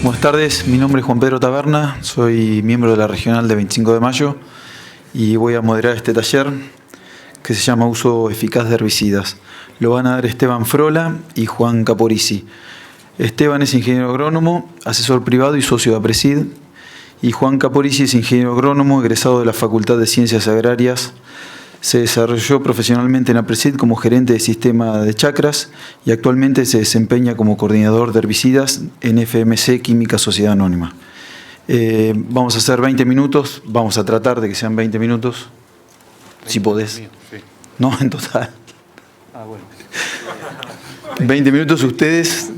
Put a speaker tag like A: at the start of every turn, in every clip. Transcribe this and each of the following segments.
A: Buenas tardes, mi nombre es Juan Pedro Taberna, soy miembro de la regional de 25 de mayo y voy a moderar este taller que se llama Uso Eficaz de Herbicidas. Lo van a dar Esteban Frola y Juan Caporici. Esteban es ingeniero agrónomo, asesor privado y socio de APRESID, y Juan Caporici es ingeniero agrónomo, egresado de la Facultad de Ciencias Agrarias. Se desarrolló profesionalmente en APRESID como gerente de sistema de chacras y actualmente se desempeña como coordinador de herbicidas en FMC Química Sociedad Anónima. Vamos a hacer 20 minutos, vamos a tratar de que sean 20 minutos, si podés.
B: Sí.
A: No, en total.
B: Bueno.
A: 20 minutos ustedes,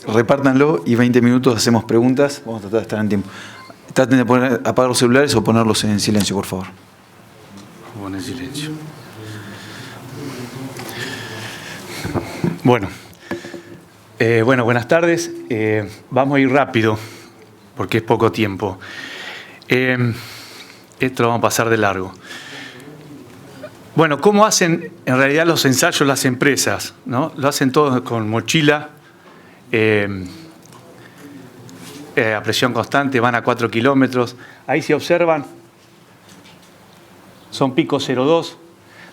A: repártanlo y 20 minutos hacemos preguntas. Vamos a tratar de estar en tiempo. Traten de apagar los celulares o ponerlos en silencio, por favor.
B: Bueno, en silencio. Bueno, buenas tardes. Vamos a ir rápido, porque es poco tiempo. Esto lo vamos a pasar de largo. Bueno, ¿cómo hacen en realidad los ensayos las empresas? ¿No? Lo hacen todo con mochila, a presión constante, van a 4 kilómetros. Ahí se observan, son picos 0,2.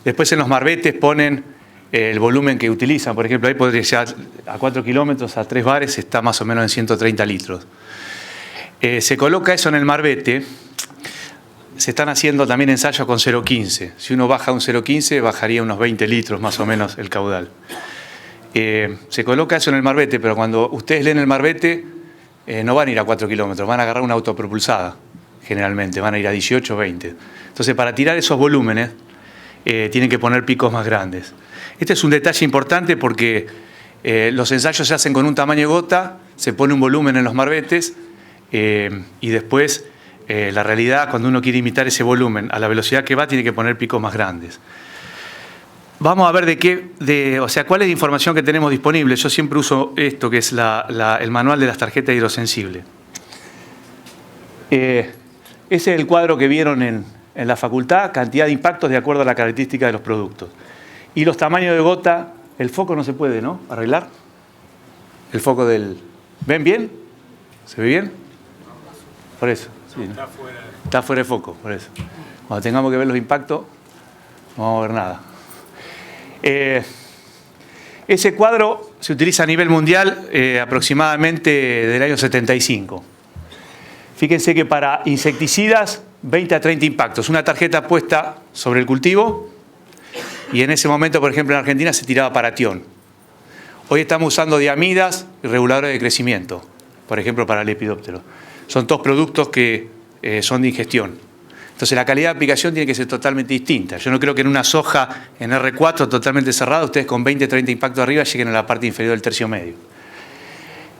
B: Después en los marbetes ponen el volumen que utilizan. Por ejemplo, ahí podría ser a 4 kilómetros, a 3 bares, está más o menos en 130 litros. Se coloca eso en el marbete. Se están haciendo también ensayos con 0,15. Si uno baja un 0,15, bajaría unos 20 litros más o menos el caudal. Se coloca eso en el marbete, pero cuando ustedes leen el marbete, no van a ir a 4 kilómetros, van a agarrar una autopropulsada, generalmente, van a ir a 18 o 20. Entonces, para tirar esos volúmenes, tienen que poner picos más grandes. Este es un detalle importante porque los ensayos se hacen con un tamaño de gota, se pone un volumen en los marbetes y después la realidad, cuando uno quiere imitar ese volumen a la velocidad que va, tiene que poner picos más grandes. Vamos a ver cuál es la información que tenemos disponible. Yo siempre uso esto, que es el manual de las tarjetas hidrosensibles. Ese es el cuadro que vieron en la facultad, cantidad de impactos de acuerdo a la característica de los productos. Y los tamaños de gota, el foco no se puede, ¿no? Arreglar. El foco del... ¿Ven bien? ¿Se ve bien? Por eso. Sí, ¿no? Está fuera de foco, por eso. Cuando tengamos que ver los impactos, no vamos a ver nada. Ese cuadro se utiliza a nivel mundial aproximadamente del año 75. Fíjense que para insecticidas, 20 a 30 impactos. Una tarjeta puesta sobre el cultivo y en ese momento, por ejemplo, en Argentina se tiraba paratión. Hoy estamos usando diamidas y reguladores de crecimiento, por ejemplo, para el lepidóptero. Son dos productos que son de ingestión. Entonces la calidad de aplicación tiene que ser totalmente distinta. Yo no creo que en una soja en R4 totalmente cerrada, ustedes con 20 30 impactos arriba lleguen a la parte inferior del tercio medio.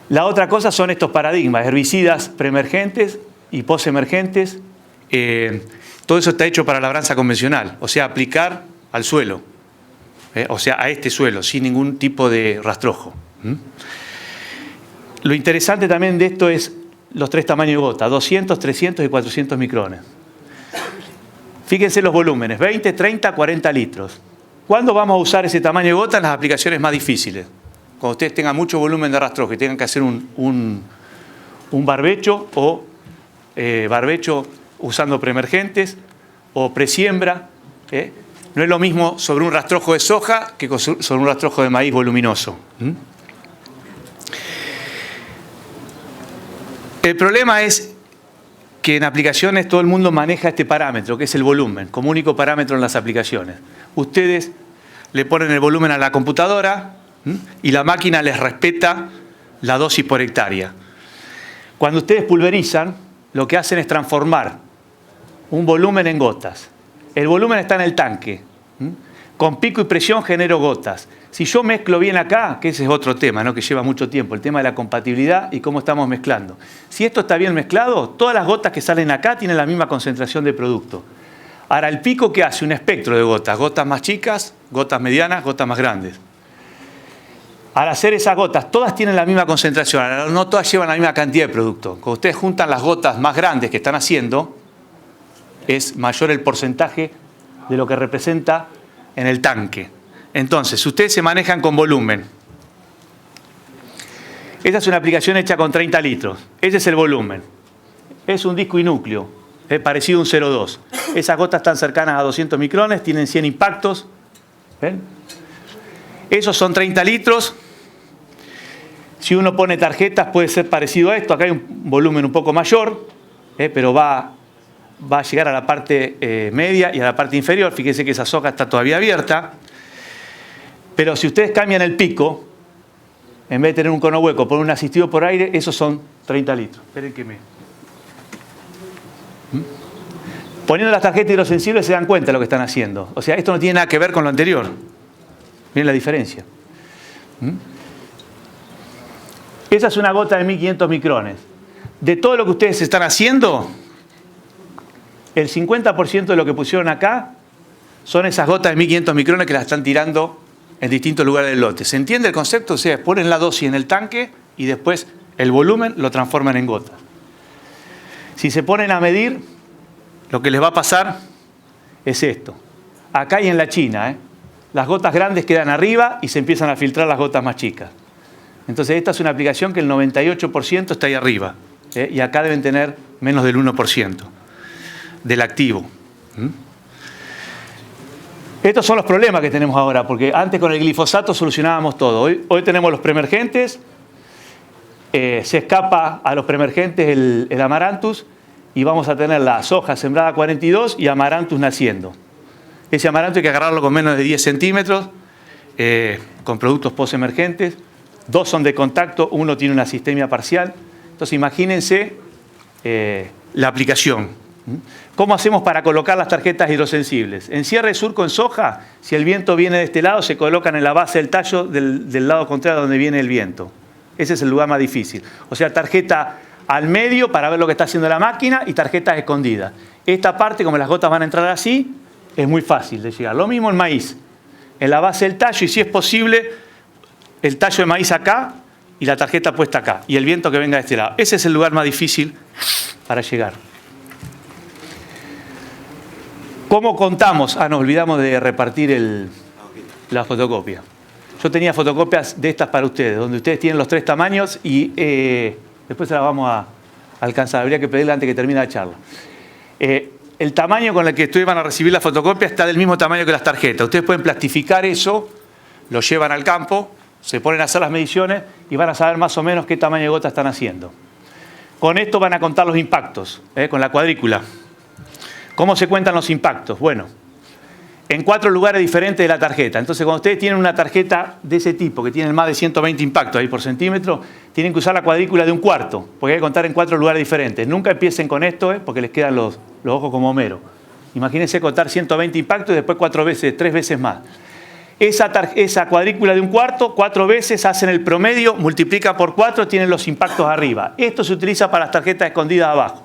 B: La otra cosa son estos paradigmas, herbicidas preemergentes y postemergentes. Todo eso está hecho para labranza convencional, o sea, aplicar al suelo, o sea, a este suelo, sin ningún tipo de rastrojo. Lo interesante también de esto es los 3 tamaños de gota, 200, 300 y 400 micrones. Fíjense los volúmenes, 20, 30, 40 litros. ¿Cuándo vamos a usar ese tamaño de gota? En las aplicaciones más difíciles. Cuando ustedes tengan mucho volumen de rastrojo y tengan que hacer un barbecho o barbecho usando preemergentes o presiembra. No es lo mismo sobre un rastrojo de soja que sobre un rastrojo de maíz voluminoso. El problema es que en aplicaciones todo el mundo maneja este parámetro, que es el volumen, como único parámetro en las aplicaciones. Ustedes le ponen el volumen a la computadora y la máquina les respeta la dosis por hectárea. Cuando ustedes pulverizan, lo que hacen es transformar un volumen en gotas. El volumen está en el tanque. Con pico y presión genero gotas. Si yo mezclo bien acá, que ese es otro tema, ¿no? Que lleva mucho tiempo, el tema de la compatibilidad y cómo estamos mezclando. Si esto está bien mezclado, todas las gotas que salen acá tienen la misma concentración de producto. Ahora, el pico, ¿qué hace? Un espectro de gotas. Gotas más chicas, gotas medianas, gotas más grandes. Al hacer esas gotas, todas tienen la misma concentración. Ahora, no todas llevan la misma cantidad de producto. Cuando ustedes juntan las gotas más grandes que están haciendo, es mayor el porcentaje de lo que representa en el tanque. Entonces, ustedes se manejan con volumen. Esa es una aplicación hecha con 30 litros. Ese es el volumen. Es un disco y núcleo, parecido a un 0,2. Esas gotas están cercanas a 200 micrones, tienen 100 impactos. ¿Ven? Esos son 30 litros. Si uno pone tarjetas puede ser parecido a esto. Acá hay un volumen un poco mayor, pero va a llegar a la parte media y a la parte inferior. Fíjense que esa soja está todavía abierta. Pero si ustedes cambian el pico, en vez de tener un cono hueco, ponen un asistido por aire, esos son 30 litros. Esperen que me... Poniendo las tarjetas hidrosensibles se dan cuenta de lo que están haciendo. O sea, esto no tiene nada que ver con lo anterior. Miren la diferencia. Esa es una gota de 1500 micrones. De todo lo que ustedes están haciendo, el 50% de lo que pusieron acá son esas gotas de 1500 micrones que las están tirando en distintos lugares del lote. ¿Se entiende el concepto? O sea, ponen la dosis en el tanque y después el volumen lo transforman en gotas. Si se ponen a medir, lo que les va a pasar es esto. Acá y en la China, las gotas grandes quedan arriba y se empiezan a filtrar las gotas más chicas. Entonces esta es una aplicación que el 98% está ahí arriba. Y acá deben tener menos del 1% del activo. Estos son los problemas que tenemos ahora, porque antes con el glifosato solucionábamos todo. Hoy tenemos los preemergentes, se escapa a los preemergentes el Amaranthus y vamos a tener la soja sembrada 42 y Amaranthus naciendo. Ese Amaranthus hay que agarrarlo con menos de 10 centímetros, con productos postemergentes. 2 son de contacto, 1 tiene una sistemia parcial. Entonces imagínense la aplicación. ¿Cómo hacemos para colocar las tarjetas hidrosensibles? En cierre de surco en soja, si el viento viene de este lado, se colocan en la base del tallo del lado contrario donde viene el viento. Ese es el lugar más difícil. O sea, tarjeta al medio para ver lo que está haciendo la máquina y tarjetas escondidas. Esta parte, como las gotas van a entrar así, es muy fácil de llegar. Lo mismo en maíz. En la base del tallo y si es posible, el tallo de maíz acá y la tarjeta puesta acá. Y el viento que venga de este lado. Ese es el lugar más difícil para llegar. ¿Cómo contamos? Nos olvidamos de repartir la fotocopia. Yo tenía fotocopias de estas para ustedes, donde ustedes tienen los 3 tamaños y después se las vamos a alcanzar. Habría que pedirla antes que termine la charla. El tamaño con el que ustedes van a recibir la fotocopia está del mismo tamaño que las tarjetas. Ustedes pueden plastificar eso, lo llevan al campo, se ponen a hacer las mediciones y van a saber más o menos qué tamaño de gota están haciendo. Con esto van a contar los impactos, con la cuadrícula. ¿Cómo se cuentan los impactos? Bueno, en 4 lugares diferentes de la tarjeta. Entonces, cuando ustedes tienen una tarjeta de ese tipo, que tienen más de 120 impactos ahí por centímetro, tienen que usar la cuadrícula de 1/4, porque hay que contar en 4 lugares diferentes. Nunca empiecen con esto, porque les quedan los ojos como Homero. Imagínense contar 120 impactos y después 3 veces más. Esa cuadrícula de 1/4, 4 veces, hacen el promedio, multiplican por 4, tienen los impactos arriba. Esto se utiliza para las tarjetas escondidas abajo.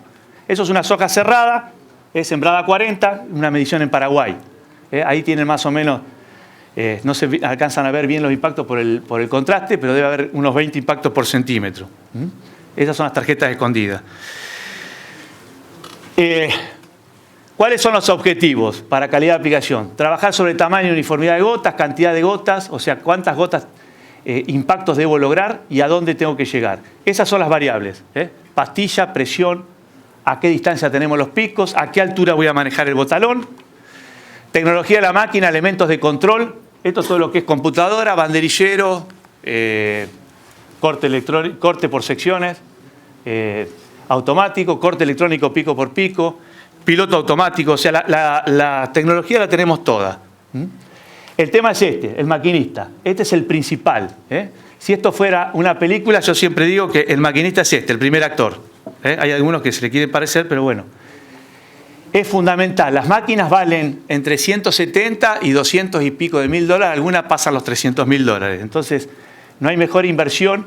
B: Eso es una soja cerrada, es sembrada 40, una medición en Paraguay. Ahí tienen más o menos, no se alcanzan a ver bien los impactos por el contraste, pero debe haber unos 20 impactos por centímetro. Esas son las tarjetas escondidas. ¿Cuáles son los objetivos para calidad de aplicación? Trabajar sobre tamaño y uniformidad de gotas, cantidad de gotas, o sea, cuántas gotas, impactos debo lograr y a dónde tengo que llegar. Esas son las variables. Pastilla, presión, a qué distancia tenemos los picos, a qué altura voy a manejar el botalón. Tecnología de la máquina, elementos de control. Esto es todo lo que es computadora, banderillero, corte por secciones, automático, corte electrónico pico por pico, piloto automático. O sea, la tecnología la tenemos toda. El tema es el maquinista. Este es el principal. Si esto fuera una película, yo siempre digo que el maquinista es el primer actor. Hay algunos que se le quieren parecer, pero bueno. Es fundamental. Las máquinas valen entre 170 y 200 y pico de $1.000. Algunas pasan los $300.000. Entonces, no hay mejor inversión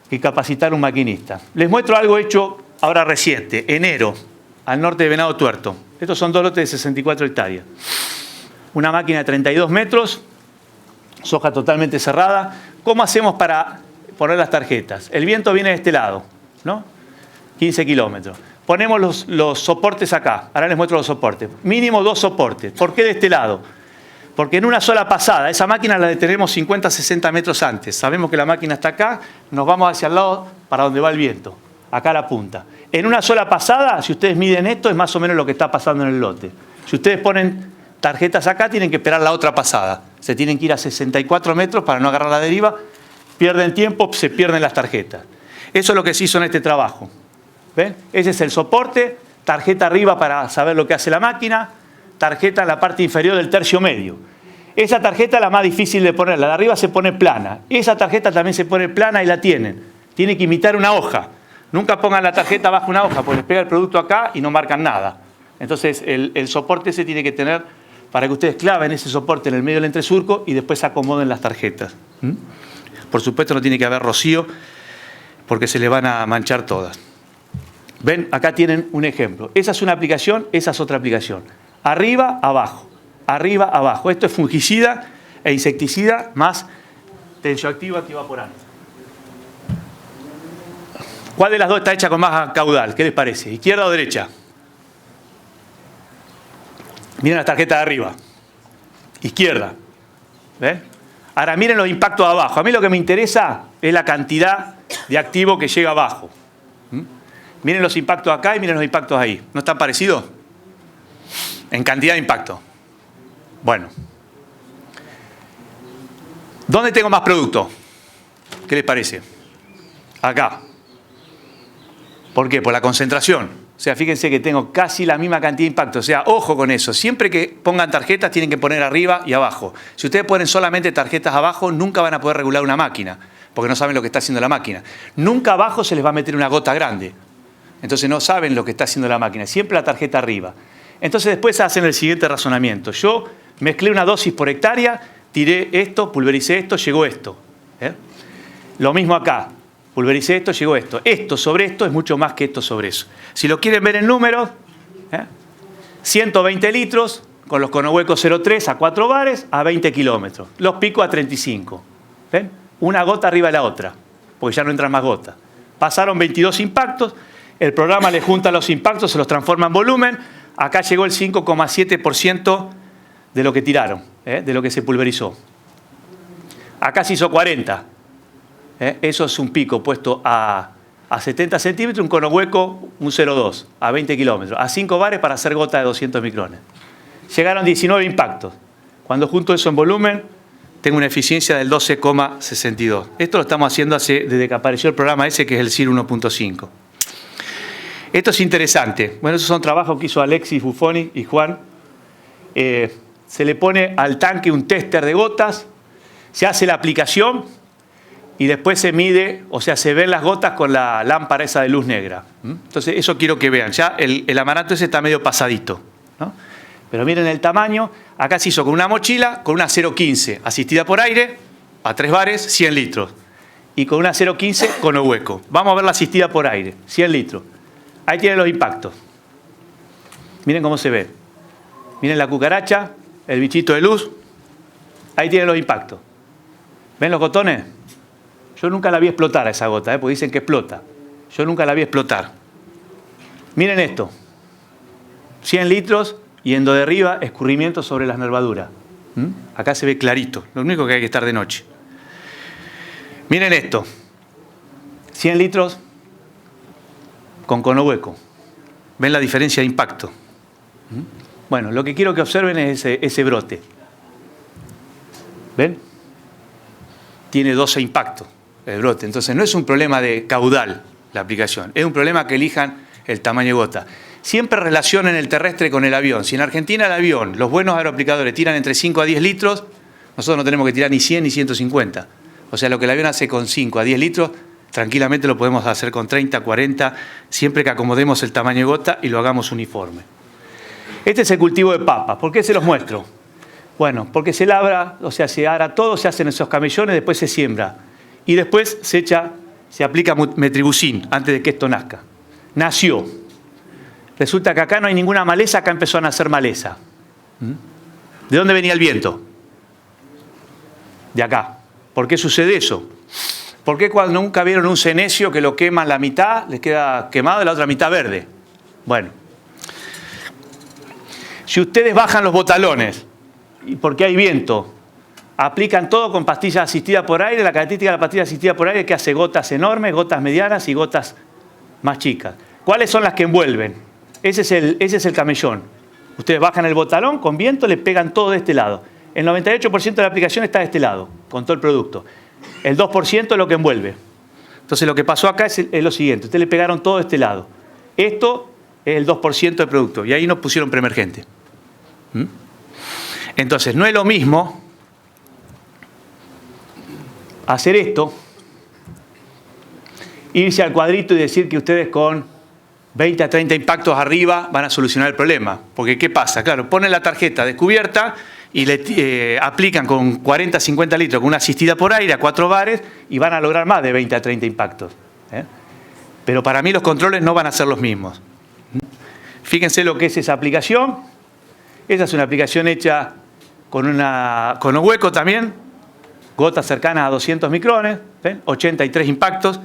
B: que capacitar un maquinista. Les muestro algo hecho ahora reciente, enero, al norte de Venado Tuerto. Estos son 2 lotes de 64 hectáreas. Una máquina de 32 metros, soja totalmente cerrada. ¿Cómo hacemos para poner las tarjetas? El viento viene de este lado, ¿no? 15 kilómetros. Ponemos los soportes acá. Ahora les muestro los soportes. Mínimo 2 soportes. ¿Por qué de este lado? Porque en una sola pasada, esa máquina la detenemos 50, 60 metros antes. Sabemos que la máquina está acá, nos vamos hacia el lado para donde va el viento, acá a la punta. En una sola pasada, si ustedes miden esto, es más o menos lo que está pasando en el lote. Si ustedes ponen tarjetas acá, tienen que esperar la otra pasada. Se tienen que ir a 64 metros para no agarrar la deriva, pierden tiempo, se pierden las tarjetas. Eso es lo que se hizo en este trabajo. ¿Ven? Ese es el soporte, tarjeta arriba para saber lo que hace la máquina, tarjeta en la parte inferior del tercio medio. Esa tarjeta es la más difícil de poner, la de arriba se pone plana. Esa tarjeta también se pone plana y la tienen. Tiene que imitar una hoja. Nunca pongan la tarjeta bajo una hoja, porque les pega el producto acá y no marcan nada. Entonces el soporte ese tiene que tener para que ustedes claven ese soporte en el medio del entresurco y después acomoden las tarjetas. Por supuesto no tiene que haber rocío, porque se le van a manchar todas. Ven, acá tienen un ejemplo. Esa es una aplicación, esa es otra aplicación. Arriba, abajo. Arriba, abajo. Esto es fungicida e insecticida más tensioactivo antivaporante. ¿Cuál de las dos está hecha con más caudal? ¿Qué les parece? ¿Izquierda o derecha? Miren la tarjeta de arriba. Izquierda. ¿Ven? Ahora miren los impactos abajo. A mí lo que me interesa es la cantidad de activo que llega abajo. Miren los impactos acá y miren los impactos ahí. ¿No están parecidos? En cantidad de impacto. Bueno. ¿Dónde tengo más producto? ¿Qué les parece? Acá. ¿Por qué? Por la concentración. O sea, fíjense que tengo casi la misma cantidad de impacto. O sea, ojo con eso. Siempre que pongan tarjetas tienen que poner arriba y abajo. Si ustedes ponen solamente tarjetas abajo, nunca van a poder regular una máquina, porque no saben lo que está haciendo la máquina. Nunca abajo se les va a meter una gota grande. Entonces no saben lo que está haciendo la máquina. Siempre la tarjeta arriba. Entonces después hacen el siguiente razonamiento. Yo mezclé una dosis por hectárea, tiré esto, pulvericé esto, llegó esto. Lo mismo acá. Pulvericé esto, llegó esto. Esto sobre esto es mucho más que esto sobre eso. Si lo quieren ver en números, 120 litros con los conohuecos 0,3 a 4 bares a 20 kilómetros. Los picos a 35. ¿Ven? Una gota arriba de la otra, porque ya no entran más gotas. Pasaron 22 impactos, el programa le junta los impactos, se los transforma en volumen. Acá llegó el 5,7% de lo que tiraron, de lo que se pulverizó. Acá se hizo 40. Eso es un pico puesto a 70 centímetros, un cono hueco, un 0,2, a 20 kilómetros, a 5 bares para hacer gota de 200 micrones. Llegaron 19 impactos. Cuando junto eso en volumen, tengo una eficiencia del 12,62. Esto lo estamos haciendo desde que apareció el programa ese, que es el CIR 1.5. Esto es interesante. Bueno, esos son trabajos que hizo Alexis Buffoni y Juan. Se le pone al tanque un tester de gotas, se hace la aplicación y después se mide, o sea, se ven las gotas con la lámpara esa de luz negra. Entonces, eso quiero que vean. Ya el amaranto ese está medio pasadito, ¿no? Pero miren el tamaño. Acá se hizo con una mochila, con una 0,15 asistida por aire, a 3 bares, 100 litros. Y con una 0,15 cono hueco. Vamos a ver la asistida por aire, 100 litros. Ahí tienen los impactos. Miren cómo se ve. Miren la cucaracha, el bichito de luz. Ahí tienen los impactos. ¿Ven los gotones? Yo nunca la vi explotar a esa gota, porque dicen que explota. Yo nunca la vi explotar. Miren esto. 100 litros y en de arriba escurrimiento sobre las nervaduras. Acá se ve clarito. Lo único que hay que estar de noche. Miren esto. 100 litros con cono hueco. ¿Ven la diferencia de impacto? Bueno, lo que quiero que observen es ese brote. ¿Ven? Tiene 12 impactos el brote. Entonces no es un problema de caudal la aplicación. Es un problema que elijan el tamaño de gota. Siempre relacionen el terrestre con el avión. Si en Argentina el avión, los buenos aeroaplicadores tiran entre 5 a 10 litros, nosotros no tenemos que tirar ni 100 ni 150. O sea, lo que el avión hace con 5 a 10 litros, tranquilamente lo podemos hacer con 30, 40, siempre que acomodemos el tamaño de gota y lo hagamos uniforme. Este es el cultivo de papas. ¿Por qué se los muestro? Bueno, porque se labra, o sea, se ara todo, se hacen esos camellones, después se siembra. Y después se aplica metribuzin antes de que esto nazca. Nació. Resulta que acá no hay ninguna maleza, acá empezó a nacer maleza. ¿De dónde venía el viento? De acá. ¿Por qué sucede eso? ¿Por qué cuando nunca vieron un cenecio que lo queman la mitad, les queda quemado y la otra mitad verde? Bueno. Si ustedes bajan los botalones y porque hay viento. Aplican todo con pastillas asistidas por aire. La característica de la pastilla asistida por aire es que hace gotas enormes, gotas medianas y gotas más chicas. ¿Cuáles son las que envuelven? Ese es el camellón. Ustedes bajan el botalón, con viento le pegan todo de este lado. El 98% de la aplicación está de este lado, con todo el producto. El 2% es lo que envuelve. Entonces lo que pasó acá es lo siguiente. Ustedes le pegaron todo de este lado. Esto es el 2% del producto. Y ahí nos pusieron preemergente. Entonces no es lo mismo hacer esto, irse al cuadrito y decir que ustedes con 20 a 30 impactos arriba van a solucionar el problema. Porque ¿qué pasa? Claro, ponen la tarjeta descubierta y le aplican con 40 a 50 litros con una asistida por aire a 4 bares y van a lograr más de 20 a 30 impactos. Pero para mí los controles no van a ser los mismos. Fíjense lo que es esa aplicación. Esa es una aplicación hecha con un hueco también, gotas cercanas a 200 micrones, ¿ven? 83 impactos,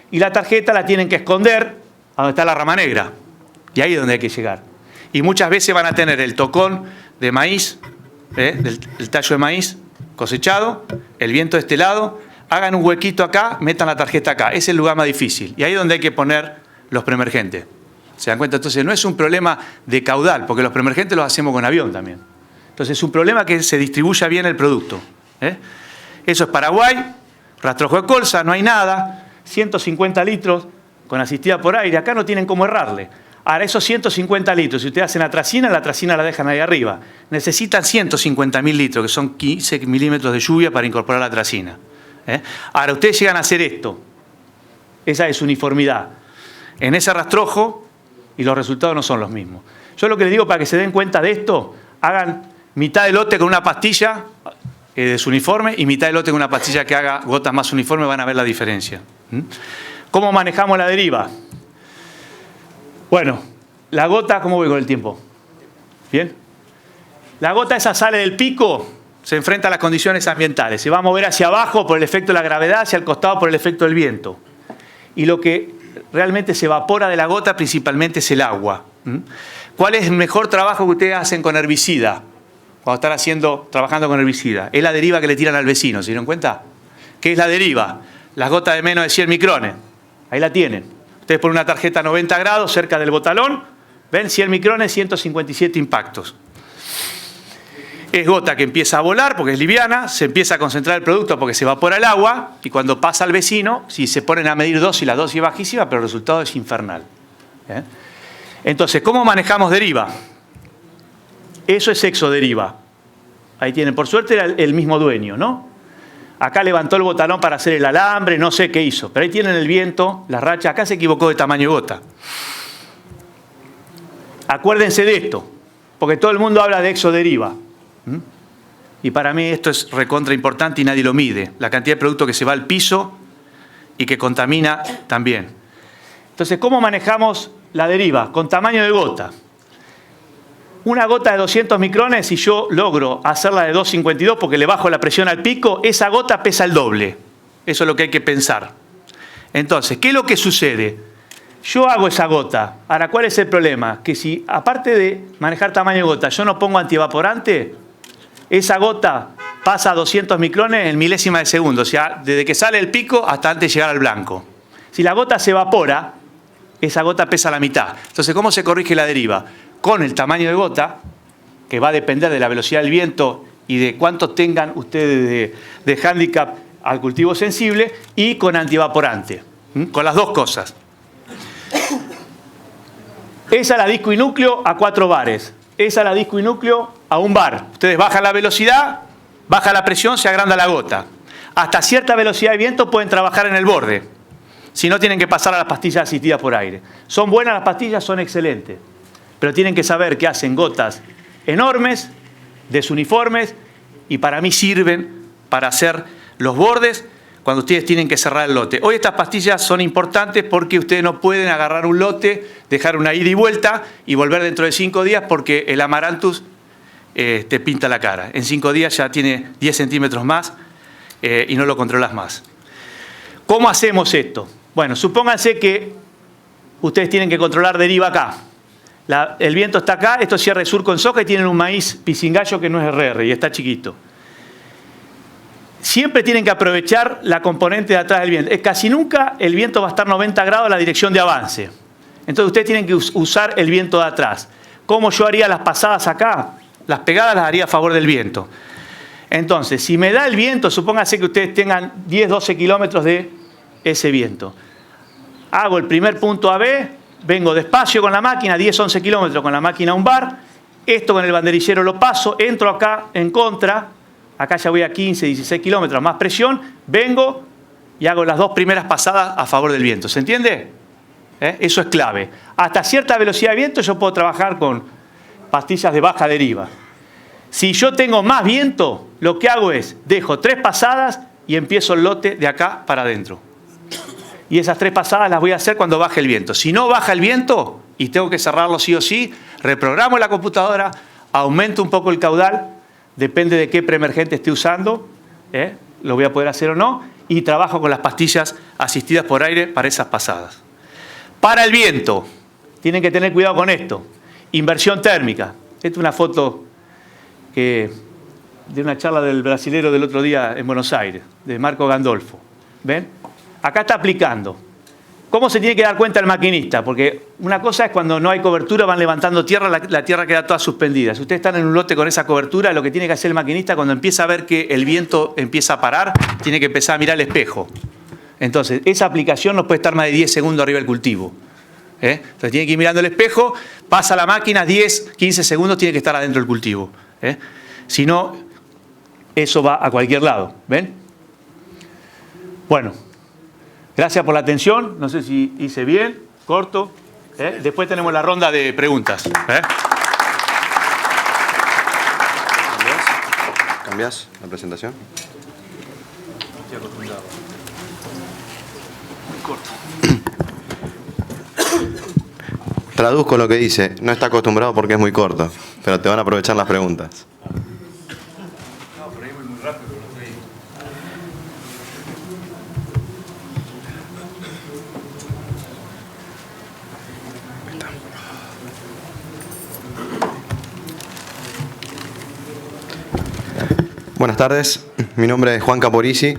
B: y la tarjeta la tienen que esconder a donde está la rama negra, y ahí es donde hay que llegar. Y muchas veces van a tener el tocón de maíz, el tallo de maíz cosechado, el viento de este lado, hagan un huequito acá, metan la tarjeta acá, es el lugar más difícil, y ahí es donde hay que poner los preemergentes. ¿Se dan cuenta? Entonces no es un problema de caudal, porque los preemergentes los hacemos con avión también. Entonces es un problema que se distribuya bien el producto. Eso es Paraguay, rastrojo de colza, no hay nada, 150 litros con asistida por aire, acá no tienen cómo errarle. Ahora esos 150 litros, si ustedes hacen la tracina la dejan ahí arriba. Necesitan 150.000 litros, que son 15 milímetros de lluvia para incorporar la tracina. Ahora ustedes llegan a hacer esto, esa es uniformidad. En ese rastrojo y los resultados no son los mismos. Yo lo que les digo para que se den cuenta de esto, hagan mitad de lote con una pastilla de su uniforme y mitad de lote con una pastilla que haga gotas más uniformes, van a ver la diferencia. ¿Cómo manejamos la deriva? Bueno, la gota, ¿cómo voy con el tiempo? ¿Bien? La gota esa sale del pico, se enfrenta a las condiciones ambientales, se va a mover hacia abajo por el efecto de la gravedad, hacia el costado por el efecto del viento. Y lo que realmente se evapora de la gota principalmente es el agua. ¿Cuál es el mejor trabajo que ustedes hacen con herbicida? Cuando están trabajando con herbicida. Es la deriva que le tiran al vecino, ¿se dieron cuenta? ¿Qué es la deriva? Las gotas de menos de 100 micrones. Ahí la tienen. Ustedes ponen una tarjeta a 90 grados cerca del botalón, ven 100 micrones, 157 impactos. Es gota que empieza a volar porque es liviana, se empieza a concentrar el producto porque se evapora el agua y cuando pasa al vecino, si se ponen a medir dosis, la dosis es bajísima, pero el resultado es infernal. Entonces, ¿cómo manejamos deriva? Eso es exoderiva. Ahí tienen, por suerte era el mismo dueño, ¿no? Acá levantó el botalón para hacer el alambre, no sé qué hizo, pero ahí tienen el viento, la racha, acá se equivocó de tamaño gota. Acuérdense de esto, porque todo el mundo habla de exoderiva. Y para mí esto es recontra importante y nadie lo mide. La cantidad de producto que se va al piso y que contamina también. Entonces, ¿cómo manejamos la deriva? Con tamaño de gota. Una gota de 200 micrones, si yo logro hacerla de 2,52 porque le bajo la presión al pico, esa gota pesa el doble. Eso es lo que hay que pensar. Entonces, ¿qué es lo que sucede? Yo hago esa gota. Ahora, ¿cuál es el problema? Que si, aparte de manejar tamaño de gota, yo no pongo antievaporante, esa gota pasa a 200 micrones en milésima de segundo. O sea, desde que sale el pico hasta antes de llegar al blanco. Si la gota se evapora, esa gota pesa la mitad. Entonces, ¿cómo se corrige la deriva? Con el tamaño de gota, que va a depender de la velocidad del viento y de cuánto tengan ustedes de hándicap al cultivo sensible, y con antievaporante. Con las dos cosas. Esa la disco y núcleo a 4 bares. Esa la disco y núcleo a 1 bar. Ustedes bajan la velocidad, baja la presión, se agranda la gota. Hasta cierta velocidad de viento pueden trabajar en el borde. Si no, tienen que pasar a las pastillas asistidas por aire. Son buenas las pastillas, son excelentes. Pero tienen que saber que hacen gotas enormes, desuniformes, y para mí sirven para hacer los bordes cuando ustedes tienen que cerrar el lote. Hoy estas pastillas son importantes porque ustedes no pueden agarrar un lote, dejar una ida y vuelta y volver dentro de 5 días porque el Amaranthus te pinta la cara. En 5 días ya tiene 10 centímetros más y no lo controlas más. ¿Cómo hacemos esto? Bueno, supónganse que ustedes tienen que controlar deriva acá. El viento está acá, esto es Sierra Sur con soja y tienen un maíz pisingallo que no es RR y está chiquito. Siempre tienen que aprovechar la componente de atrás del viento. Casi nunca el viento va a estar 90 grados en la dirección de avance. Entonces ustedes tienen que usar el viento de atrás. ¿Cómo yo haría las pasadas acá? Las pegadas las haría a favor del viento. Entonces, si me da el viento, supóngase que ustedes tengan 10, 12 kilómetros de ese viento. Hago el primer punto AB, vengo despacio con la máquina, 10, 11 kilómetros con la máquina a un bar. Esto con el banderillero lo paso, entro acá en contra. Acá ya voy a 15, 16 kilómetros, más presión, vengo y hago las dos primeras pasadas a favor del viento. ¿Se entiende? Eso es clave. Hasta cierta velocidad de viento yo puedo trabajar con pastillas de baja deriva. Si yo tengo más viento, lo que hago es, dejo 3 pasadas y empiezo el lote de acá para adentro. Y esas 3 pasadas las voy a hacer cuando baje el viento. Si no baja el viento y tengo que cerrarlo sí o sí, reprogramo la computadora, aumento un poco el caudal, depende de qué preemergente esté usando, lo voy a poder hacer o no, y trabajo con las pastillas asistidas por aire para esas pasadas. Para el viento, tienen que tener cuidado con esto. Inversión térmica. Esta es una foto de una charla del brasilero del otro día en Buenos Aires, de Marco Gandolfo. ¿Ven? Acá está aplicando. ¿Cómo se tiene que dar cuenta el maquinista? Porque una cosa es cuando no hay cobertura, van levantando tierra, la tierra queda toda suspendida. Si ustedes están en un lote con esa cobertura, lo que tiene que hacer el maquinista cuando empieza a ver que el viento empieza a parar, tiene que empezar a mirar el espejo. Entonces, esa aplicación no puede estar más de 10 segundos arriba del cultivo. Entonces, tiene que ir mirando el espejo, pasa la máquina, 10, 15 segundos, tiene que estar adentro del cultivo. Si no, eso va a cualquier lado. ¿Ven? Bueno. Gracias por la atención. No sé si hice bien, corto. Después tenemos la ronda de preguntas.
C: ¿Cambiás la presentación?
B: Estoy acostumbrado. Muy corto.
C: Traduzco lo que dice. No está acostumbrado porque es muy corto, pero te van a aprovechar las preguntas.
B: No, por ahí voy muy rápido, pero no estoy...
C: Buenas tardes, mi nombre es Juan Caporici.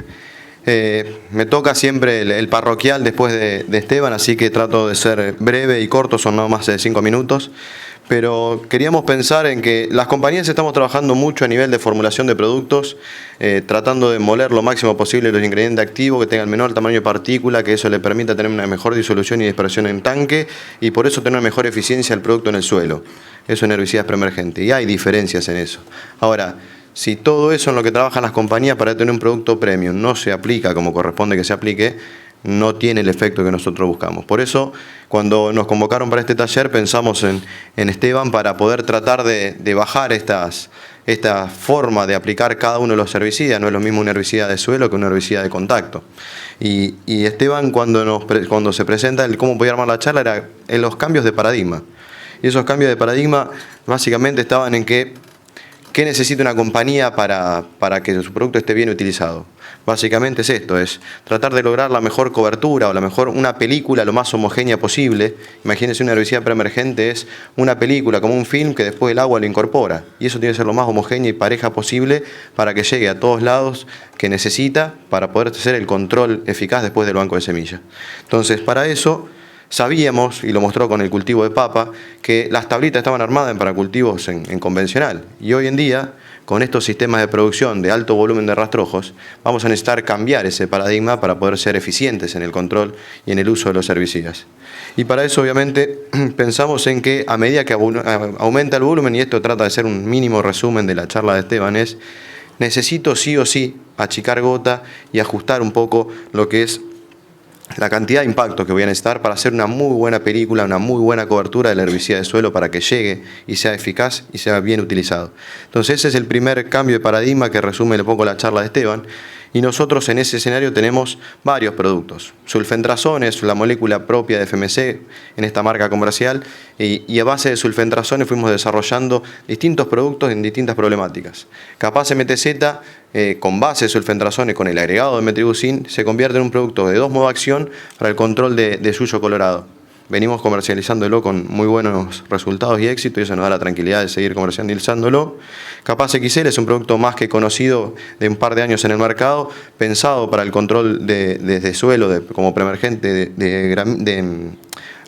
C: Me toca siempre el parroquial después de Esteban, así que trato de ser breve y corto, son no más de 5 minutos. Pero queríamos pensar en que las compañías estamos trabajando mucho a nivel de formulación de productos, tratando de moler lo máximo posible los ingredientes activos, que tengan el menor tamaño de partícula, que eso le permita tener una mejor disolución y dispersión en tanque, y por eso tener una mejor eficiencia del producto en el suelo. Eso en herbicidas preemergentes, y hay diferencias en eso. Ahora, si todo eso en lo que trabajan las compañías para tener un producto premium no se aplica como corresponde que se aplique, no tiene el efecto que nosotros buscamos. Por eso, cuando nos convocaron para este taller, pensamos en Esteban para poder tratar de bajar esta forma de aplicar cada uno de los herbicidas. No es lo mismo un herbicida de suelo que un herbicida de contacto. Y Esteban, cuando se presenta el cómo podía armar la charla, era en los cambios de paradigma. Y esos cambios de paradigma básicamente estaban en ¿qué necesita una compañía para que su producto esté bien utilizado? Básicamente es esto, es tratar de lograr la mejor cobertura o una película lo más homogénea posible. Imagínense una herbicida preemergente, es una película como un film que después el agua lo incorpora. Y eso tiene que ser lo más homogénea y pareja posible para que llegue a todos lados que necesita para poder hacer el control eficaz después del banco de semilla. Entonces, para eso sabíamos, y lo mostró con el cultivo de papa, que las tablitas estaban armadas para cultivos en convencional. Y hoy en día, con estos sistemas de producción de alto volumen de rastrojos, vamos a necesitar cambiar ese paradigma para poder ser eficientes en el control y en el uso de los herbicidas. Y para eso, obviamente, pensamos en que a medida que aumenta el volumen, y esto trata de ser un mínimo resumen de la charla de Esteban, es necesito sí o sí achicar gota y ajustar un poco lo que es la cantidad de impacto que voy a necesitar para hacer una muy buena película, una muy buena cobertura del herbicida de suelo para que llegue y sea eficaz y sea bien utilizado. Entonces ese es el primer cambio de paradigma que resume un poco la charla de Esteban. Y nosotros en ese escenario tenemos varios productos. Sulfentrazón es la molécula propia de FMC en esta marca comercial y a base de sulfentrazón fuimos desarrollando distintos productos en distintas problemáticas. Capaz MTZ con base de sulfentrazón y con el agregado de metribuzin se convierte en un producto de 2 modos de acción para el control de suyo colorado. venimos comercializándolo con muy buenos resultados y éxito, y eso nos da la tranquilidad de seguir comercializándolo. Capaz XL es un producto más que conocido de un par de años en el mercado, pensado para el control desde suelo, como preemergente de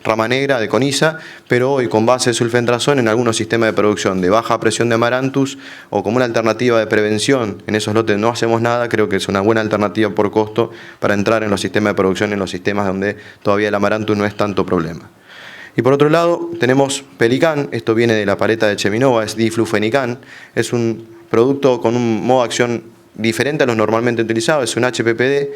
C: rama negra, de coniza, pero hoy con base de sulfentrazón en algunos sistemas de producción de baja presión de Amaranthus o como una alternativa de prevención. En esos lotes no hacemos nada, creo que es una buena alternativa por costo para entrar en los sistemas de producción, en los sistemas donde todavía el Amaranthus no es tanto problema. Y por otro lado tenemos Pelican, esto viene de la paleta de Cheminova, es diflufenican, es un producto con un modo de acción diferente a los normalmente utilizados, es un HPPD,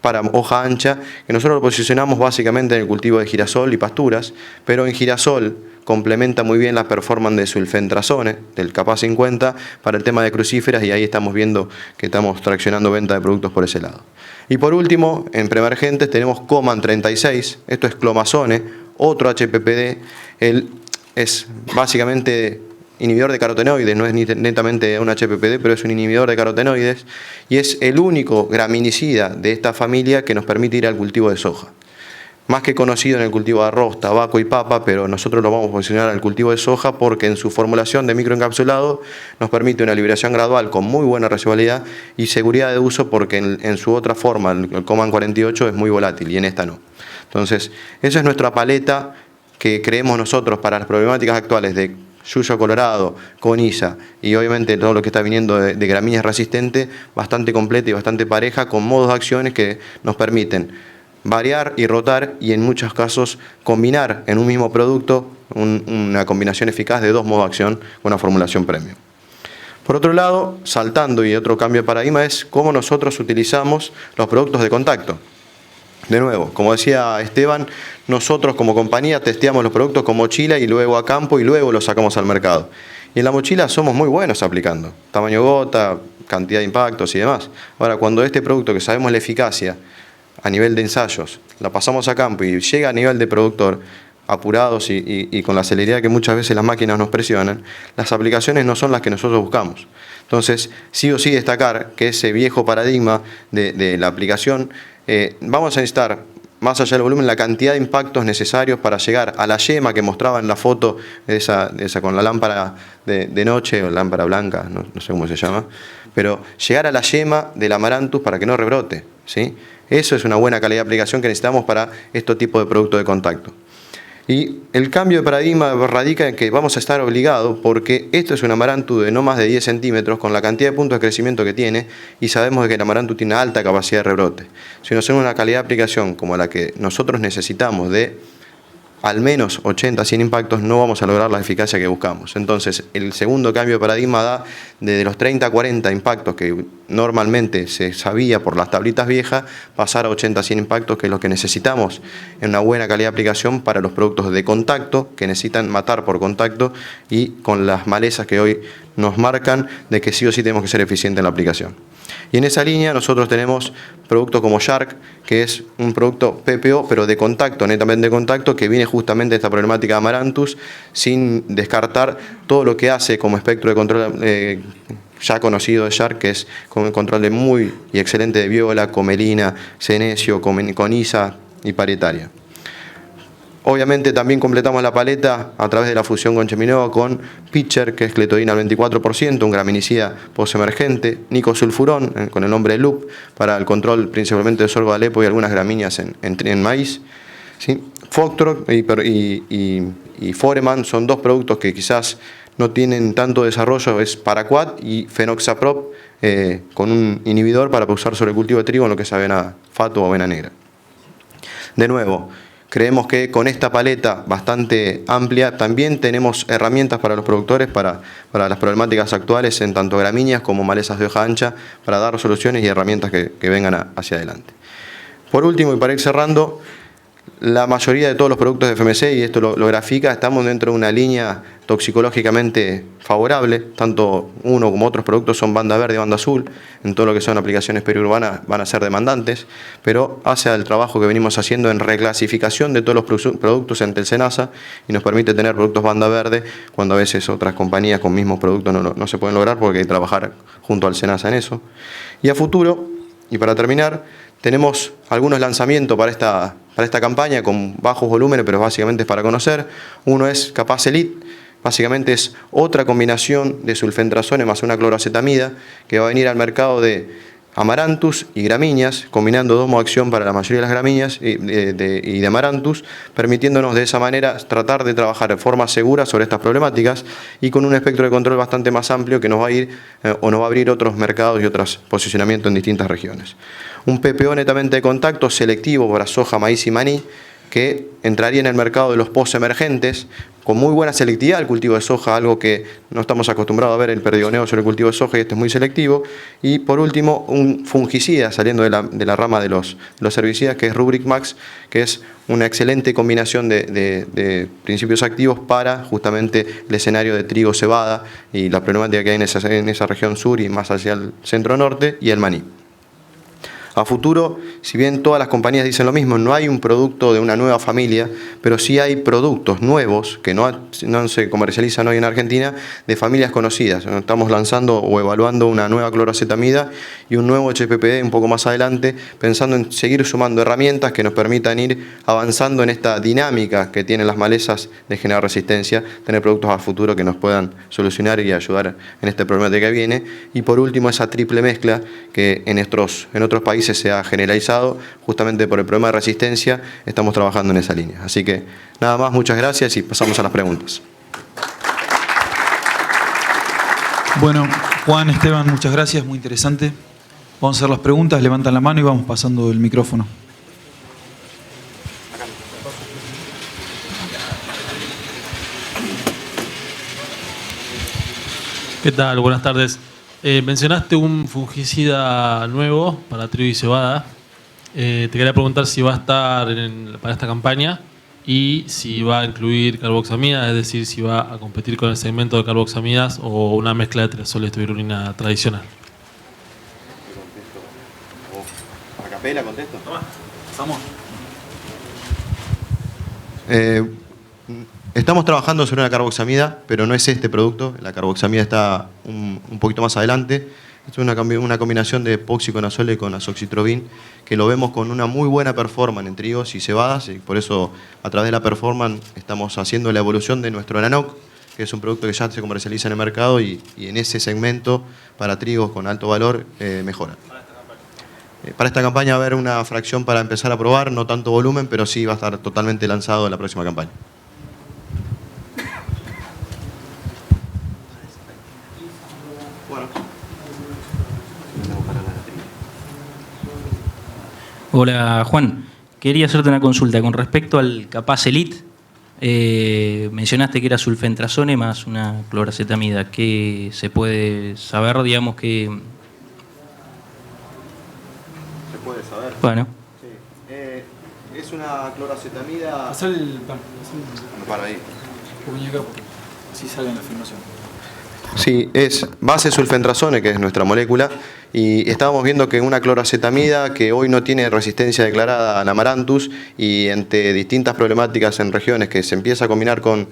C: para hoja ancha, que nosotros lo posicionamos básicamente en el cultivo de girasol y pasturas, pero en girasol complementa muy bien la performance de sulfentrazone, del Kappa 50, para el tema de crucíferas, y ahí estamos viendo que estamos traccionando venta de productos por ese lado. Y por último, en preemergentes tenemos Coman 36, esto es clomazone, otro HPPD, él es básicamente inhibidor de carotenoides, no es netamente un HPPD, pero es un inhibidor de carotenoides y es el único graminicida de esta familia que nos permite ir al cultivo de soja. Más que conocido en el cultivo de arroz, tabaco y papa, pero nosotros lo vamos a posicionar al cultivo de soja porque en su formulación de microencapsulado nos permite una liberación gradual con muy buena residualidad y seguridad de uso, porque en su otra forma, el Coman 48, es muy volátil y en esta no. Entonces, esa es nuestra paleta que creemos nosotros para las problemáticas actuales de yuyo colorado, coniza y obviamente todo lo que está viniendo de gramíneas resistentes, bastante completa y bastante pareja, con modos de acciones que nos permiten variar y rotar y en muchos casos combinar en un mismo producto una combinación eficaz de dos modos de acción con una formulación premium. Por otro lado, saltando, y otro cambio de paradigma, es cómo nosotros utilizamos los productos de contacto. De nuevo, como decía Esteban, nosotros como compañía testeamos los productos con mochila y luego a campo y luego los sacamos al mercado. Y en la mochila somos muy buenos aplicando, tamaño gota, cantidad de impactos y demás. Ahora, cuando este producto, que sabemos la eficacia a nivel de ensayos, la pasamos a campo y llega a nivel de productor, apurados y con la celeridad que muchas veces las máquinas nos presionan, las aplicaciones no son las que nosotros buscamos. Entonces, sí o sí destacar que ese viejo paradigma de la aplicación, vamos a necesitar, más allá del volumen, la cantidad de impactos necesarios para llegar a la yema que mostraba en la foto, esa con la lámpara de noche o lámpara blanca, no sé cómo se llama, pero llegar a la yema del Amaranthus para que no rebrote, ¿sí? Eso es una buena calidad de aplicación que necesitamos para este tipo de producto de contacto. Y el cambio de paradigma radica en que vamos a estar obligados, porque esto es un Amaranthus de no más de 10 centímetros con la cantidad de puntos de crecimiento que tiene, y sabemos que el Amaranthus tiene una alta capacidad de rebrote. Si no hacemos una calidad de aplicación como la que nosotros necesitamos de al menos 80, 100 impactos, no vamos a lograr la eficacia que buscamos. Entonces, el segundo cambio de paradigma da desde los 30 a 40 impactos que normalmente se sabía por las tablitas viejas, pasar a 80, 100 impactos, que es lo que necesitamos en una buena calidad de aplicación para los productos de contacto, que necesitan matar por contacto, y con las malezas que hoy nos marcan de que sí o sí tenemos que ser eficientes en la aplicación. Y en esa línea nosotros tenemos productos como Shark, que es un producto PPO, pero de contacto, netamente de contacto, que viene justamente de esta problemática de Amaranthus, sin descartar todo lo que hace como espectro de control ya conocido de Shark, que es con el control de muy y excelente de viola, comelina, senecio, coniza y parietaria. Obviamente también completamos la paleta a través de la fusión con Cheminova con Pitcher, que es cletodina al 24%, un graminicida posemergente, nicosulfurón, con el nombre Loop, para el control principalmente de sorgo de Alepo y algunas gramíneas en maíz. ¿Sí? Foctro y Foreman son dos productos que quizás no tienen tanto desarrollo, es Paraquat y Phenoxaprop, con un inhibidor para usar sobre el cultivo de trigo en lo que es avena fato o avena negra. De nuevo, creemos que con esta paleta bastante amplia también tenemos herramientas para los productores para las problemáticas actuales en tanto gramíneas como malezas de hoja ancha, para dar soluciones y herramientas que vengan hacia adelante. Por último, y para ir cerrando, la mayoría de todos los productos de FMC, y esto lo grafica, estamos dentro de una línea toxicológicamente favorable. Tanto uno como otros productos son banda verde y banda azul. En todo lo que son aplicaciones periurbanas van a ser demandantes, pero hace el trabajo que venimos haciendo en reclasificación de todos los productos ante el SENASA, y nos permite tener productos banda verde cuando a veces otras compañías con mismos productos no se pueden lograr, porque hay que trabajar junto al SENASA en eso. Y a futuro, y para terminar, Tenemos algunos lanzamientos para esta campaña con bajos volúmenes, pero básicamente es para conocer. Uno es Capaz Elite. Básicamente es otra combinación de sulfentrazone más una cloroacetamida que va a venir al mercado de Amaranthus y gramíneas, combinando domo de acción para la mayoría de las gramíneas y de Amaranthus, permitiéndonos de esa manera tratar de trabajar de forma segura sobre estas problemáticas y con un espectro de control bastante más amplio que nos va a ir o nos va a abrir otros mercados y otros posicionamientos en distintas regiones. Un PPO netamente de contacto selectivo para soja, maíz y maní, que entraría en el mercado de los postemergentes con muy buena selectividad el cultivo de soja, algo que no estamos acostumbrados a ver, el perdigoneo sobre el cultivo de soja, y este es muy selectivo. Y por último, un fungicida saliendo de la rama de los herbicidas, que es Rubric Max, que es una excelente combinación de principios activos para justamente el escenario de trigo, cebada y la problemática que hay en esa región sur y más hacia el centro-norte, y el maní. A futuro, si bien todas las compañías dicen lo mismo, no hay un producto de una nueva familia, pero sí hay productos nuevos que no se comercializan hoy en Argentina de familias conocidas. Estamos lanzando o evaluando una nueva cloroacetamida y un nuevo HPPD un poco más adelante, pensando en seguir sumando herramientas que nos permitan ir avanzando en esta dinámica que tienen las malezas de generar resistencia, tener productos a futuro que nos puedan solucionar y ayudar en este problema que viene. Y por último, esa triple mezcla que en otros países se ha generalizado justamente por el problema de resistencia. Estamos trabajando en esa línea. Así que nada más, muchas gracias y pasamos a las preguntas.
A: Bueno, Juan, Esteban, muchas gracias, muy interesante. Vamos a hacer las preguntas, levantan la mano y vamos pasando el micrófono.
D: ¿Qué tal? Buenas tardes. Mencionaste un fungicida nuevo para trigo y cebada. Te quería preguntar si va a estar para esta campaña y si va a incluir carboxamidas, es decir, si va a competir con el segmento de carboxamidas o una mezcla de triazol y espirulina tradicional.
C: ¿A capela contesto?
A: Vamos.
C: Estamos trabajando sobre una carboxamida, pero no es este producto. La carboxamida está un poquito más adelante. Es una combinación de epoxiconazole con azoxystrobin, que lo vemos con una muy buena performance en trigos y cebadas, y por eso a través de la performance estamos haciendo la evolución de nuestro Nanoc, que es un producto que ya se comercializa en el mercado y en ese segmento para trigos con alto valor mejora. Para esta campaña va a haber una fracción para empezar a probar, no tanto volumen, pero sí va a estar totalmente lanzado en la próxima campaña.
E: Hola Juan, quería hacerte una consulta con respecto al Capaz Elite. Mencionaste que era sulfentrazone más una cloroacetamida. ¿Qué se puede saber, digamos que...?
C: ¿Se puede saber?
E: Bueno.
C: Sí. Es una cloroacetamida...
A: Pasar el pan.
C: Para ahí.
A: Así sale en la filmación.
C: Sí, es base sulfentrazone, que es nuestra molécula, y estábamos viendo que una cloroacetamida que hoy no tiene resistencia declarada al Amaranthus y ante distintas problemáticas en regiones que se empieza a combinar con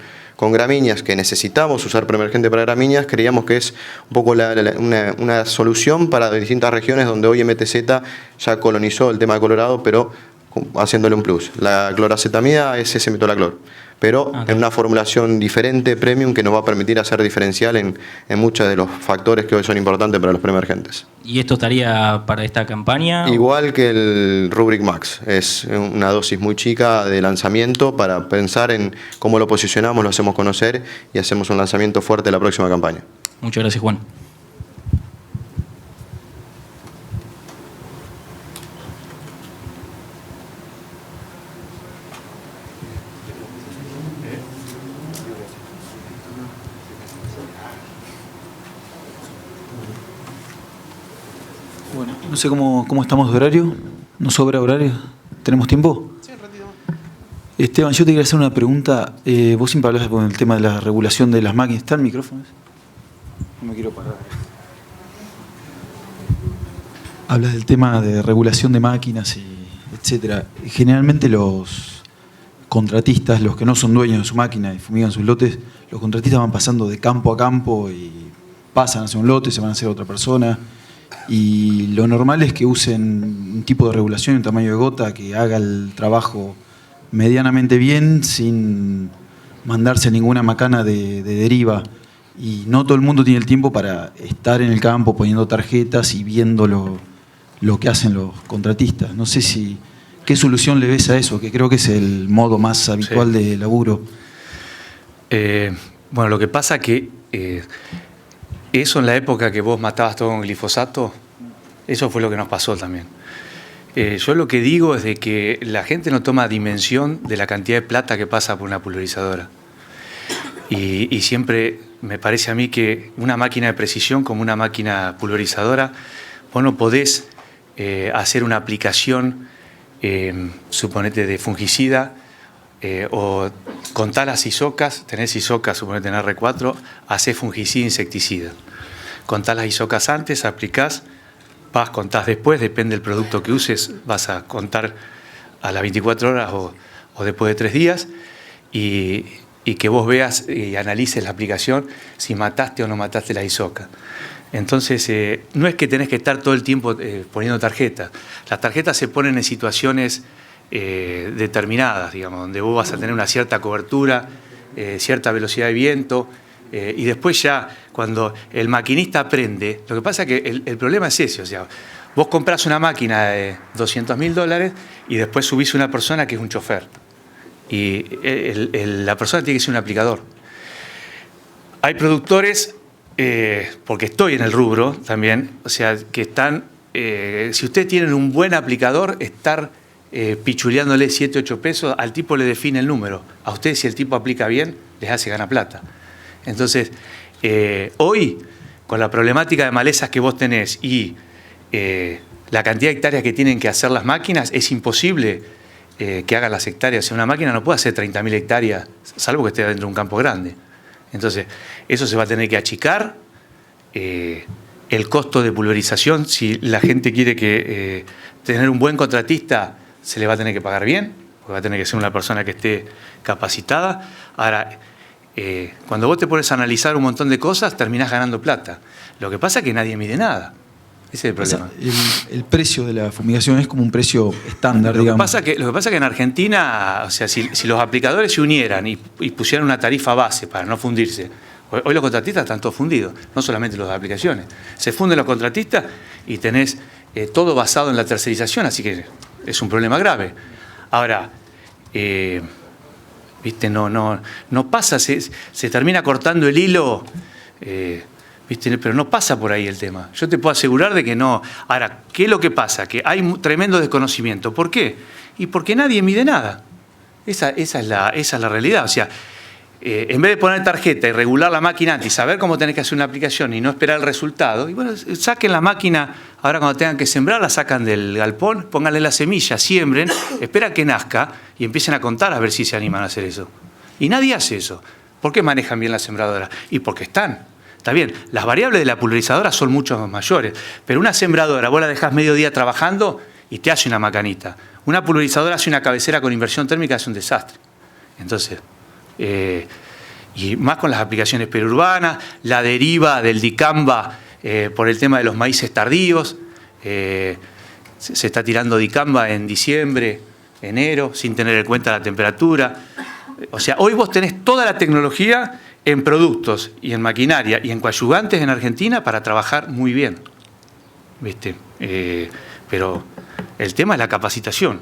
C: gramíneas, que necesitamos usar preemergente para gramíneas, creíamos que es un poco una solución para distintas regiones donde hoy MTZ ya colonizó el tema de Colorado, pero haciéndole un plus. La cloroacetamida es ese metolaclor, pero en una formulación diferente, premium, que nos va a permitir hacer diferencial en muchos de los factores que hoy son importantes para los preemergentes.
E: ¿Y esto estaría para esta campaña?
C: Igual que el Rubric Max, es una dosis muy chica de lanzamiento para pensar en cómo lo posicionamos, lo hacemos conocer y hacemos un lanzamiento fuerte la próxima campaña.
E: Muchas gracias, Juan.
A: Bueno, no sé cómo estamos de horario. ¿Nos sobra horario? ¿Tenemos tiempo?
F: Sí, rápido.
A: Esteban, yo te quería hacer una pregunta. Vos siempre hablas con el tema de la regulación de las máquinas. ¿Está el micrófono? No me quiero parar. Hablas del tema de regulación de máquinas, etcétera. Generalmente los contratistas, los que no son dueños de su máquina y fumigan sus lotes, los contratistas van pasando de campo a campo y pasan hacia un lote, se van a hacer otra persona. y lo normal es que usen un tipo de regulación, un tamaño de gota que haga el trabajo medianamente bien sin mandarse ninguna macana de deriva. Y no todo el mundo tiene el tiempo para estar en el campo poniendo tarjetas y viendo lo que hacen los contratistas. No sé qué solución le ves a eso, que creo que es el modo más habitual de laburo.
B: Bueno, lo que pasa que eso en la época que vos matabas todo con glifosato, eso fue lo que nos pasó también. Yo lo que digo es de que la gente no toma dimensión de la cantidad de plata que pasa por una pulverizadora. Y siempre me parece a mí que una máquina de precisión como una máquina pulverizadora, vos no podés hacer una aplicación, suponete, de fungicida, o contás las isocas, tenés isocas, suponete en R4, hacés fungicida, insecticida. Contás las isocas antes, aplicás, contás después, depende del producto que uses, vas a contar a las 24 horas o después de 3 días, y que vos veas y analices la aplicación si mataste o no mataste la isoca. Entonces, no es que tenés que estar todo el tiempo poniendo tarjetas. Las tarjetas se ponen en situaciones determinadas, digamos, donde vos vas a tener una cierta cobertura, cierta velocidad de viento, y después ya, cuando el maquinista aprende, lo que pasa es que el problema es ese, o sea, vos comprás una máquina de $200.000 y después subís una persona que es un chofer. Y la persona tiene que ser un aplicador. Hay productores, porque estoy en el rubro también, o sea, que están, si ustedes tienen un buen aplicador, estar pichuleándole 7, 8 pesos, al tipo le define el número. A ustedes, si el tipo aplica bien, les hace ganar plata. Entonces, hoy, con la problemática de malezas que vos tenés y la cantidad de hectáreas que tienen que hacer las máquinas, es imposible que hagan las hectáreas. O sea, una máquina no puede hacer 30.000 hectáreas, salvo que esté dentro de un campo grande. Entonces, eso se va a tener que achicar. El costo de pulverización, si la gente quiere tener un buen contratista, se le va a tener que pagar bien, porque va a tener que ser una persona que esté capacitada. Ahora, cuando vos te pones a analizar un montón de cosas, terminás ganando plata. Lo que pasa es que nadie mide nada. Ese es el problema.
A: El precio de la fumigación es como un precio estándar, digamos.
B: Lo que pasa es que en Argentina, o sea, si los aplicadores se unieran y pusieran una tarifa base para no fundirse, hoy los contratistas están todos fundidos, no solamente los de aplicaciones. Se funden los contratistas y tenés todo basado en la tercerización, así que es un problema grave. Ahora, viste, no pasa, se termina cortando el hilo. ¿Viste? Pero no pasa por ahí el tema. Yo te puedo asegurar de que no. Ahora, ¿qué es lo que pasa? Que hay tremendo desconocimiento. ¿Por qué? Y porque nadie mide nada. Esa es la realidad. O sea, en vez de poner tarjeta y regular la máquina antes y saber cómo tenés que hacer una aplicación y no esperar el resultado, y bueno, saquen la máquina, ahora cuando tengan que sembrar, la sacan del galpón, pónganle la semilla, siembren, esperan que nazca y empiecen a contar a ver si se animan a hacer eso. Y nadie hace eso. ¿Por qué manejan bien la sembradora? Y porque están. Está bien, las variables de la pulverizadora son mucho mayores, pero una sembradora vos la dejás medio día trabajando y te hace una macanita. Una pulverizadora hace una cabecera con inversión térmica, es un desastre. Entonces, y más con las aplicaciones periurbanas, la deriva del dicamba por el tema de los maíces tardíos, se está tirando dicamba en diciembre, enero, sin tener en cuenta la temperatura. O sea, hoy vos tenés toda la tecnología en productos y en maquinaria y en coadyuvantes en Argentina para trabajar muy bien, ¿viste? Pero el tema es la capacitación.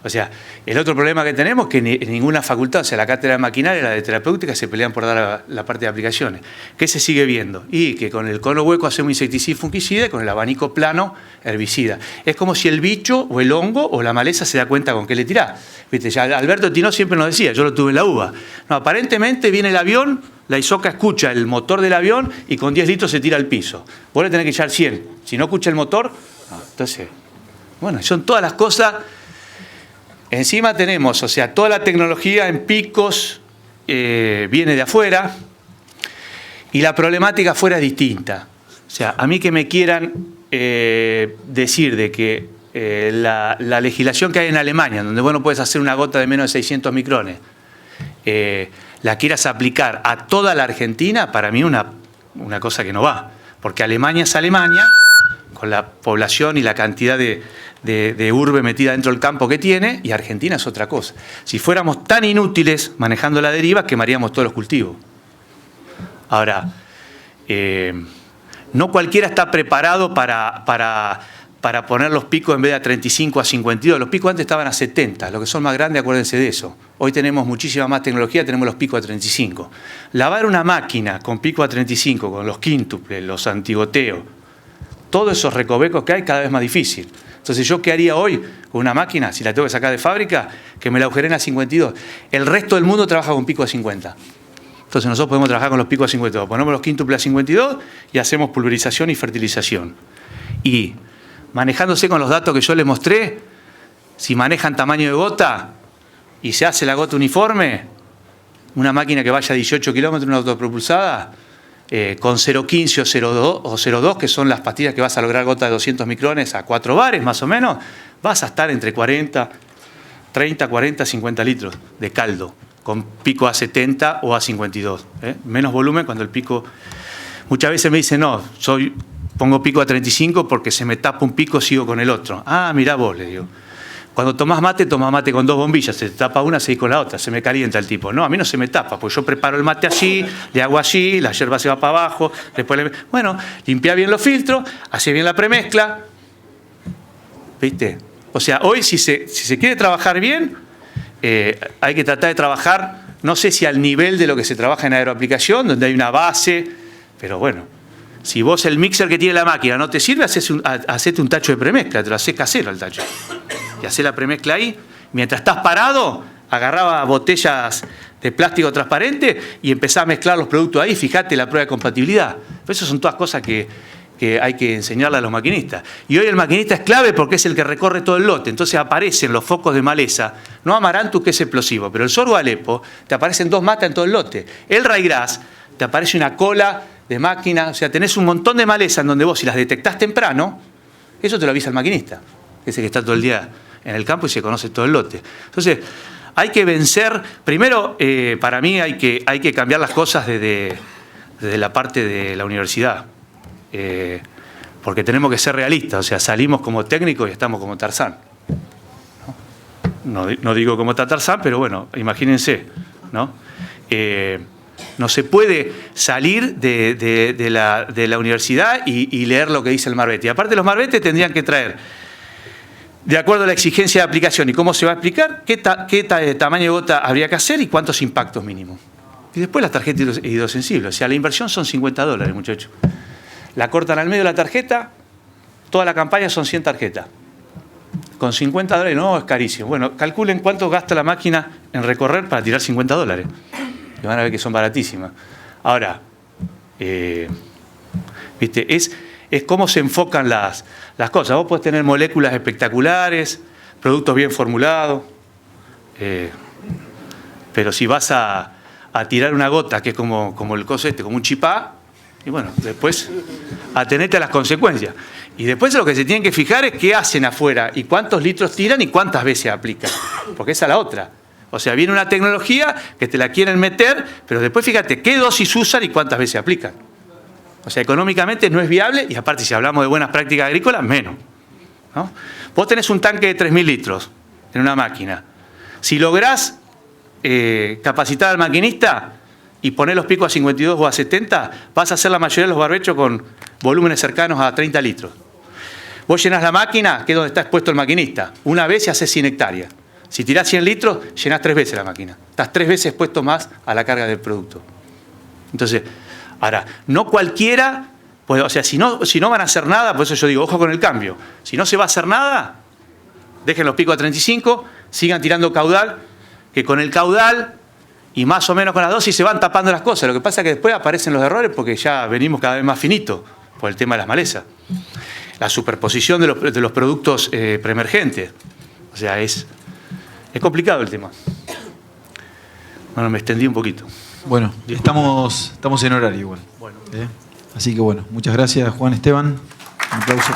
B: O sea, el otro problema que tenemos es que en ninguna facultad, o sea, la cátedra de maquinaria y la de terapéutica se pelean por dar la parte de aplicaciones. ¿Qué se sigue viendo? Y que con el cono hueco hacemos insecticida y fungicida y con el abanico plano herbicida. Es como si el bicho o el hongo o la maleza se da cuenta con qué le tirá. ¿Viste? Ya Alberto Tinó siempre nos decía, yo lo tuve en la uva. No, aparentemente viene el avión, la isoca escucha el motor del avión y con 10 litros se tira al piso. Vos le tenés que echar 100. Si no escucha el motor, no. Entonces, bueno, son todas las cosas. Encima tenemos, o sea, toda la tecnología en picos viene de afuera y la problemática afuera es distinta. O sea, a mí que me quieran decir de que la legislación que hay en Alemania, donde vos no puedes hacer una gota de menos de 600 micrones, la quieras aplicar a toda la Argentina, para mí una cosa que no va. Porque Alemania es Alemania, la población y la cantidad de urbe metida dentro del campo que tiene, y Argentina es otra cosa. Si fuéramos tan inútiles manejando la deriva, quemaríamos todos los cultivos. Ahora, no cualquiera está preparado para poner los picos en vez de a 35 a 52. Los picos antes estaban a 70, los que son más grandes, acuérdense de eso. Hoy tenemos muchísima más tecnología, tenemos los picos a 35. Lavar una máquina con pico a 35, con los quíntuples, los antigoteos, todos esos recovecos que hay, cada vez más difícil. Entonces, ¿yo qué haría hoy con una máquina, si la tengo que sacar de fábrica, que me la agujeren a 52? El resto del mundo trabaja con pico a 50. Entonces, nosotros podemos trabajar con los picos a 52. Ponemos los quíntuples a 52 y hacemos pulverización y fertilización. Y manejándose con los datos que yo les mostré, si manejan tamaño de gota y se hace la gota uniforme, una máquina que vaya a 18 kilómetros, una autopropulsada, con 0,15 o 0,2, que son las pastillas que vas a lograr gota de 200 micrones a 4 bares más o menos, vas a estar entre 30, 40, 50 litros de caldo, con pico a 70 o a 52. Menos volumen cuando el pico... Muchas veces me dicen, no, pongo pico a 35 porque se me tapa un pico, sigo con el otro. Ah, mirá vos, le digo. Cuando tomás mate con 2 bombillas, se te tapa una, seguís con la otra, se me calienta el tipo. No, a mí no se me tapa, pues yo preparo el mate allí, le hago allí, la yerba se va para abajo, después bueno, limpia bien los filtros, hace bien la premezcla. ¿Viste? O sea, hoy si se quiere trabajar bien, hay que tratar de trabajar, no sé si al nivel de lo que se trabaja en aeroaplicación, donde hay una base, pero bueno. Si vos el mixer que tiene la máquina no te sirve, hacete un tacho de premezcla, te lo hacés casero al tacho. Y hacés la premezcla ahí. Mientras estás parado, agarraba botellas de plástico transparente y empezás a mezclar los productos ahí. Fíjate la prueba de compatibilidad. Pues eso son todas cosas que hay que enseñarle a los maquinistas. Y hoy el maquinista es clave porque es el que recorre todo el lote. Entonces aparecen los focos de maleza. No Amaranthus, que es explosivo, pero el sorgo Alepo, te aparecen 2 matas en todo el lote. El ryegrass, te aparece una cola de máquina, o sea, tenés un montón de maleza en donde vos, si las detectás temprano, eso te lo avisa el maquinista, que es el que está todo el día en el campo y se conoce todo el lote. Entonces, hay que vencer, primero, para mí hay que cambiar las cosas desde la parte de la universidad, porque tenemos que ser realistas, o sea, salimos como técnicos y estamos como Tarzán. No digo como está Tarzán, pero bueno, imagínense, ¿no? No se puede salir de la universidad y leer lo que dice el Marbete. Y aparte los Marbetes tendrían que traer, de acuerdo a la exigencia de aplicación y cómo se va a aplicar, qué tamaño de gota habría que hacer y cuántos impactos mínimos. Y después las tarjetas hidrosensibles. O sea, la inversión son $50, muchachos. La cortan al medio de la tarjeta, toda la campaña son 100 tarjetas. Con $50, no, es carísimo. Bueno, calculen cuánto gasta la máquina en recorrer para tirar $50. Y van a ver que son baratísimas. Ahora, ¿viste? Es cómo se enfocan las cosas. Vos podés tener moléculas espectaculares, productos bien formulados, pero si vas a tirar una gota, que es como el coso como un chipá, y bueno, después atenete a las consecuencias. Y después lo que se tienen que fijar es qué hacen afuera, y cuántos litros tiran y cuántas veces aplican. Porque esa es la otra. O sea, viene una tecnología que te la quieren meter, pero después fíjate qué dosis usan y cuántas veces aplican. O sea, económicamente no es viable y aparte si hablamos de buenas prácticas agrícolas, menos, ¿no? Vos tenés un tanque de 3.000 litros en una máquina. Si lográs capacitar al maquinista y poner los picos a 52 o a 70, vas a hacer la mayoría de los barbechos con volúmenes cercanos a 30 litros. Vos llenás la máquina, que es donde está expuesto el maquinista, una vez y haces 100 hectáreas. Si tirás 100 litros, llenás 3 veces la máquina. Estás 3 veces expuesto más a la carga del producto. Entonces, ahora, no cualquiera, pues, o sea, si no van a hacer nada, por eso yo digo, ojo con el cambio. Si no se va a hacer nada, dejen los picos a 35, sigan tirando caudal, que con el caudal y más o menos con las dosis se van tapando las cosas. Lo que pasa es que después aparecen los errores porque ya venimos cada vez más finitos por el tema de las malezas. La superposición de los productos preemergentes. O sea, es complicado el tema. Bueno, me extendí un poquito.
A: Bueno, estamos en horario igual. Bueno. Así que bueno, muchas gracias Juan Esteban. Un aplauso.